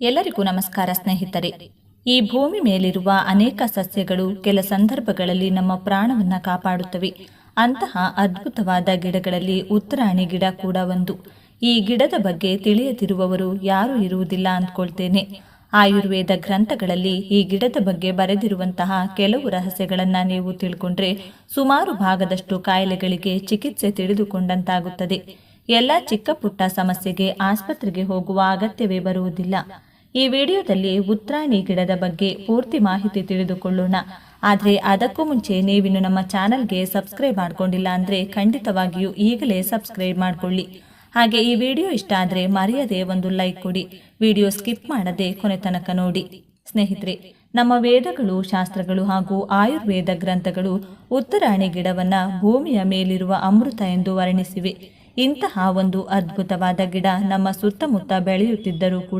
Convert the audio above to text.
ಎಲ್ಲರಿಗೂ ನಮಸ್ಕಾರ ಸ್ನೇಹಿತರೆ. ಈ ಭೂಮಿ ಮೇಲಿರುವ ಅನೇಕ ಸಸ್ಯಗಳು ಕೆಲ ಸಂದರ್ಭಗಳಲ್ಲಿ ನಮ್ಮ ಪ್ರಾಣವನ್ನ ಕಾಪಾಡುತ್ತವೆ. ಅಂತಹ ಅದ್ಭುತವಾದ ಗಿಡಗಳಲ್ಲಿ ಉತ್ತರಾಣಿ ಗಿಡ ಕೂಡ ಒಂದು. ಈ ಗಿಡದ ಬಗ್ಗೆ ತಿಳಿಯದಿರುವವರು ಯಾರೂ ಇರುವುದಿಲ್ಲ ಅಂದ್ಕೊಳ್ತೇನೆ. ಆಯುರ್ವೇದ ಗ್ರಂಥಗಳಲ್ಲಿ ಈ ಗಿಡದ ಬಗ್ಗೆ ಬರೆದಿರುವಂತಹ ಕೆಲವು ರಹಸ್ಯಗಳನ್ನ ನೀವು ತಿಳ್ಕೊಂಡ್ರೆ ಸುಮಾರು ಭಾಗದಷ್ಟು ಕಾಯಿಲೆಗಳಿಗೆ ಚಿಕಿತ್ಸೆ ತಿಳಿದುಕೊಂಡಂತಾಗುತ್ತದೆ. ಎಲ್ಲ ಚಿಕ್ಕ ಪುಟ್ಟ ಸಮಸ್ಯೆಗೆ ಆಸ್ಪತ್ರೆಗೆ ಹೋಗುವ ಅಗತ್ಯವೇ ಬರುವುದಿಲ್ಲ. ಈ ವಿಡಿಯೋದಲ್ಲಿ ಉತ್ತರಾಣಿ ಗಿಡದ ಬಗ್ಗೆ ಪೂರ್ತಿ ಮಾಹಿತಿ ತಿಳಿದುಕೊಳ್ಳೋಣ. ಆದರೆ ಅದಕ್ಕೂ ಮುಂಚೆ ನೀವಿನ್ನು ನಮ್ಮ ಚಾನಲ್ಗೆ ಸಬ್ಸ್ಕ್ರೈಬ್ ಮಾಡ್ಕೊಂಡಿಲ್ಲ ಅಂದರೆ ಖಂಡಿತವಾಗಿಯೂ ಈಗಲೇ ಸಬ್ಸ್ಕ್ರೈಬ್ ಮಾಡಿಕೊಳ್ಳಿ. ಹಾಗೆ ಈ ವಿಡಿಯೋ ಇಷ್ಟ ಆದರೆ ಮರೆಯದೆ ಒಂದು ಲೈಕ್ ಕೊಡಿ. ವಿಡಿಯೋ ಸ್ಕಿಪ್ ಮಾಡದೆ ಕೊನೆ ತನಕ ನೋಡಿ. ಸ್ನೇಹಿತರೆ, ನಮ್ಮ ವೇದಗಳು, ಶಾಸ್ತ್ರಗಳು ಹಾಗೂ ಆಯುರ್ವೇದ ಗ್ರಂಥಗಳು ಉತ್ತರಾಣಿ ಗಿಡವನ್ನ ಭೂಮಿಯ ಮೇಲಿರುವ ಅಮೃತ ಎಂದು ವರ್ಣಿಸಿವೆ. ಇಂತಹ ಒಂದು ಅದ್ಭುತವಾದ ಗಿಡ ನಮ್ಮ ಸುತ್ತಮುತ್ತ ಬೆಳೆಯುತ್ತಿದ್ದರೂ ಕೂಡ